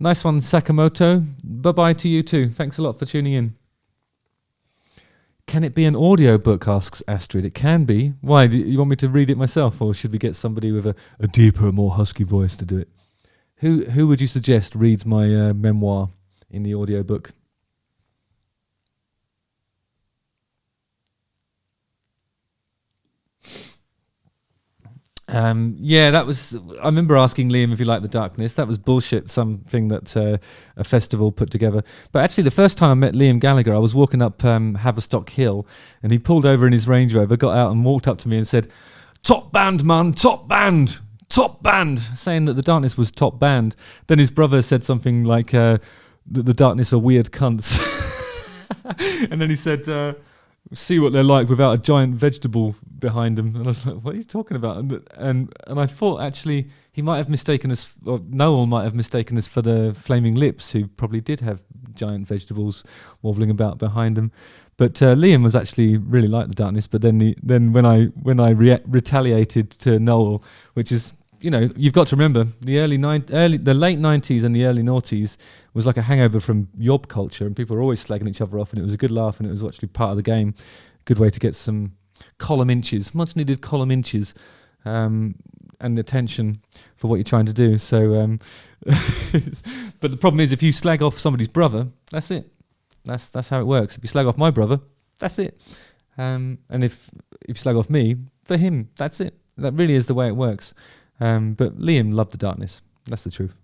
Nice one, Sakamoto. Bye-bye to you too. Thanks a lot for tuning in. Can it be an audiobook, asks Astrid. It can be. Why? Do you want me to read it myself, or should we get somebody with a deeper, more husky voice to do it? Who would you suggest reads my memoir in the audiobook? Yeah, that was. I remember asking Liam if he liked The Darkness. That was bullshit. Something that a festival put together. But actually, the first time I met Liam Gallagher, I was walking up Haverstock Hill, and he pulled over in his Range Rover, got out, and walked up to me and said, "Top band, man, top band, top band," saying that The Darkness was top band. Then his brother said something like, "The Darkness are weird cunts," and then he said, "See what they're like without a giant vegetable behind them." And I was like, what are you talking about? And I thought actually he might have mistaken us, or Noel might have mistaken us for the Flaming Lips, who probably did have giant vegetables wobbling about behind them. But Liam was actually really like The Darkness. But then when I retaliated to Noel, which is, you know, you've got to remember the the late 90s and the early noughties was like a hangover from yob culture, and people were always slagging each other off, and it was a good laugh, and it was actually part of the game. Good way to get some column inches, much needed column inches, and attention for what you're trying to do. So, but the problem is, if you slag off somebody's brother, that's it. That's how it works. If you slag off my brother, that's it. And if you slag off me, for him, that's it. That really is the way it works. But Liam loved The Darkness. That's the truth.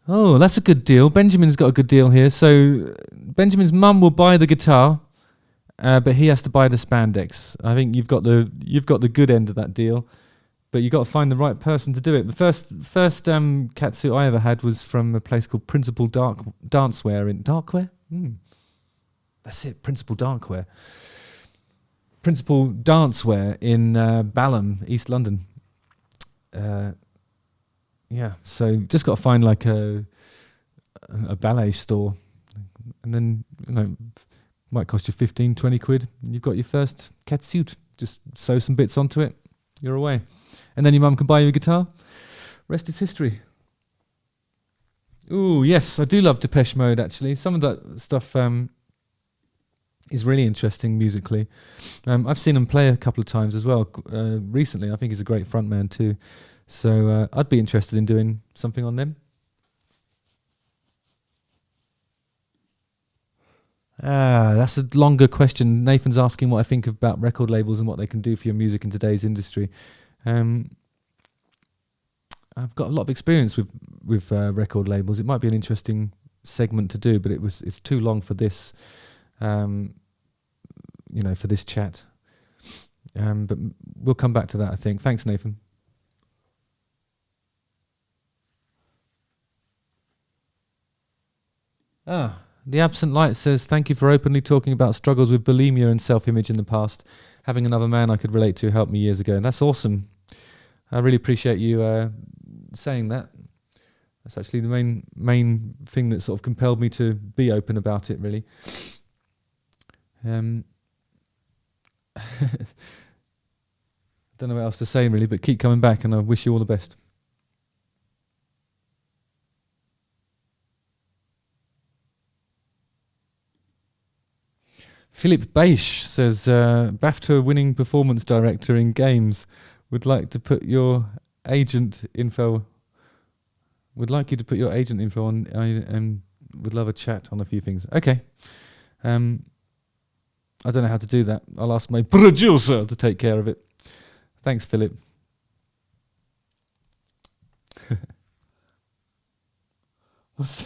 Oh, that's a good deal. Benjamin's got a good deal here. So Benjamin's mum will buy the guitar, but he has to buy the spandex. I think you've got the good end of that deal, but you've got to find the right person to do it. The first catsuit I ever had was from a place called Principal Dancewear in Darkwear. That's it, Principal Dancewear in Balham, East London. Yeah, so just got to find like a ballet store, and then, you know, might cost you 15, 20 quid. You've got your first catsuit. Just sew some bits onto it. You're away. And then your mum can buy you a guitar. Rest is history. Ooh, yes, I do love Depeche Mode, actually. Some of that stuff is really interesting musically. I've seen him play a couple of times as well recently. I think he's a great frontman too. So I'd be interested in doing something on them. That's a longer question. Nathan's asking what I think about record labels and what they can do for your music in today's industry. I've got a lot of experience with record labels. It might be an interesting segment to do, but it's too long for this, for this chat. But we'll come back to that, I think. Thanks, Nathan. The Absent Light says, thank you for openly talking about struggles with bulimia and self-image in the past. Having another man I could relate to helped me years ago. And that's awesome. I really appreciate you saying that. That's actually the main thing that sort of compelled me to be open about it, really. Don't know what else to say, really, but keep coming back, and I wish you all the best. Philip Beisch says, BAFTA-winning performance director in games. Would like you to put your agent info on, and would love a chat on a few things. Okay. I don't know how to do that. I'll ask my producer to take care of it. Thanks, Philip. What's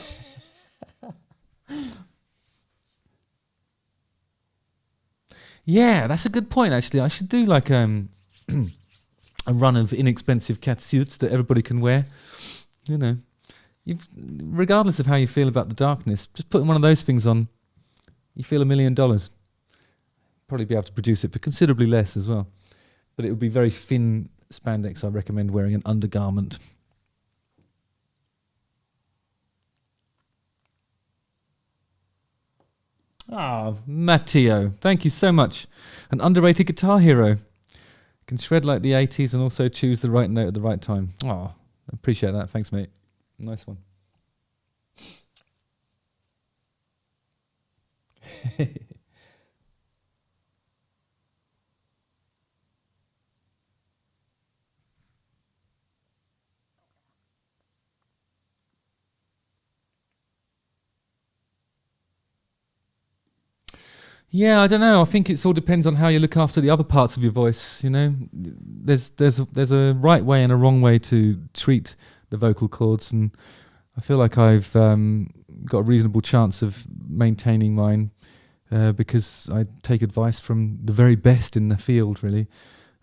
Yeah, that's a good point, actually. I should do like a run of inexpensive catsuits that everybody can wear. You know, regardless of how you feel about the darkness, just putting one of those things on, you feel $1 million. Probably be able to produce it for considerably less as well. But it would be very thin spandex. I recommend wearing an undergarment. Ah, Matteo, thank you so much. An underrated guitar hero. Can shred like the 80s and also choose the right note at the right time. Oh, I appreciate that. Thanks, mate. Nice one. Yeah, I don't know. I think it all depends on how you look after the other parts of your voice. You know, there's a right way and a wrong way to treat the vocal cords, and I feel like I've got a reasonable chance of maintaining mine because I take advice from the very best in the field. Really,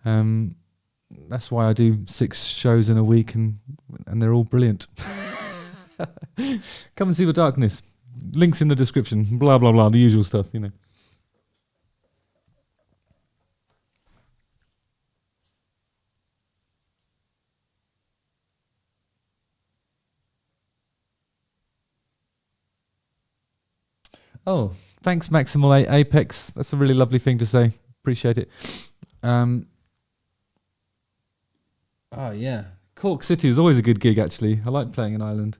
that's why I do 6 shows in a week, and they're all brilliant. Come and see the darkness. Links in the description. Blah blah blah. The usual stuff. You know. Oh, thanks, Maximal Apex. That's a really lovely thing to say. Appreciate it. Oh, yeah. Cork City is always a good gig, actually. I like playing in Ireland.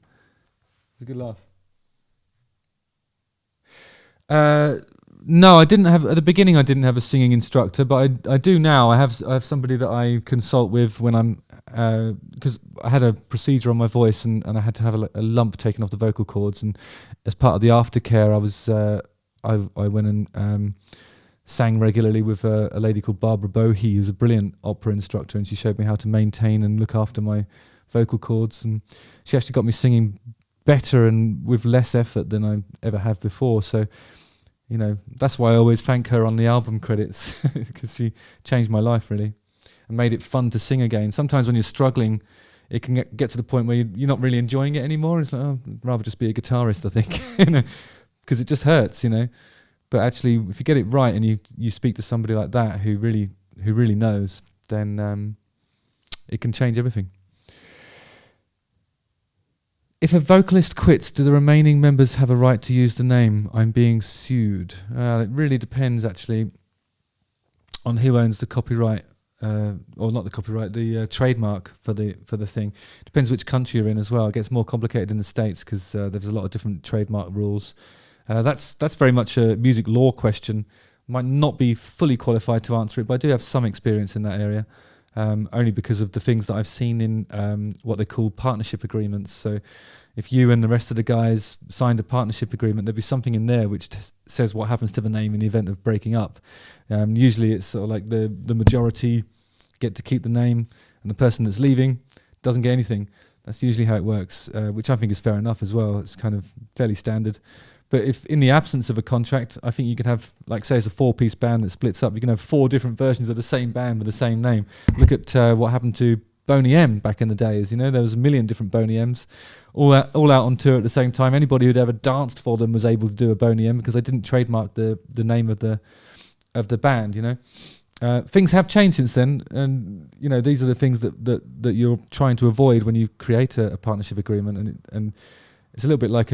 It's a good laugh. No, I didn't have at the beginning. I didn't have a singing instructor, but I do now. I have somebody that I consult with when I'm because I had a procedure on my voice and I had to have a lump taken off the vocal cords, and as part of the aftercare, I went and sang regularly with a lady called Barbara Bohe, who's a brilliant opera instructor, and she showed me how to maintain and look after my vocal cords, and she actually got me singing better and with less effort than I ever have before. So, you know, that's why I always thank her on the album credits, because she changed my life really and made it fun to sing again. Sometimes when you're struggling, it can get to the point where you're not really enjoying it anymore. It's like, oh, I'd rather just be a guitarist, I think, you know, because it just hurts, you know. But actually, if you get it right and you speak to somebody like that who really knows, then it can change everything. If a vocalist quits, do the remaining members have a right to use the name? I'm being sued. It really depends, actually, on who owns the copyright, or not the copyright, the trademark for the thing. Depends which country you're in as well. It gets more complicated in the States because there's a lot of different trademark rules. That's very much a music law question. Might not be fully qualified to answer it, but I do have some experience in that area. Only because of the things that I've seen in what they call partnership agreements. So if you and the rest of the guys signed a partnership agreement, there'd be something in there which says what happens to the name in the event of breaking up. Usually it's sort of like the majority get to keep the name and the person that's leaving doesn't get anything. That's usually how it works, which I think is fair enough as well. It's kind of fairly standard. But if in the absence of a contract, I think you could have, like say it's a 4-piece band that splits up, you can have 4 different versions of the same band with the same name. Look at what happened to Boney M back in the days. You know, there was a million different Boney M's all out on tour at the same time. Anybody who'd ever danced for them was able to do a Boney M because they didn't trademark the name of the band, you know. Things have changed since then, and you know, these are the things that you're trying to avoid when you create a partnership agreement, and it's a little bit like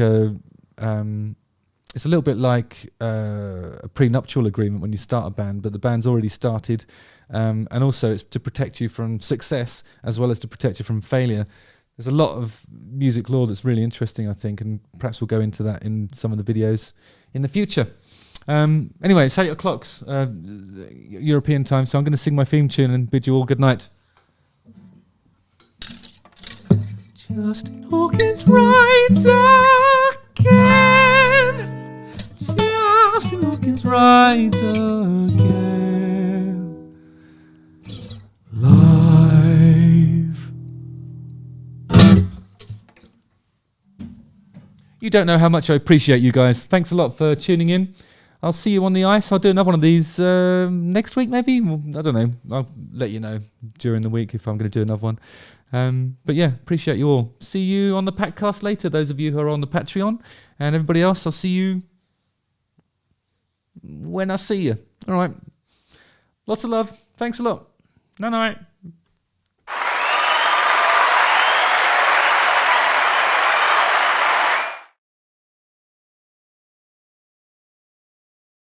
a prenuptial agreement when you start a band, but the band's already started, and also it's to protect you from success as well as to protect you from failure. There's a lot of music law that's really interesting, I think, and perhaps we'll go into that in some of the videos in the future. Anyway, it's 8 o'clock European time, so I'm going to sing my theme tune and bid you all good night. Justin Hawkins writes again. Justin Hawkins writes again. Live. You don't know how much I appreciate you guys. Thanks a lot for tuning in. I'll see you on the ice. I'll do another one of these next week, maybe. Well, I don't know. I'll let you know during the week if I'm going to do another one. But yeah, appreciate you all. See you on the Patcast later, those of you who are on the Patreon. And everybody else, I'll see you when I see you. All right. Lots of love. Thanks a lot. Night-night.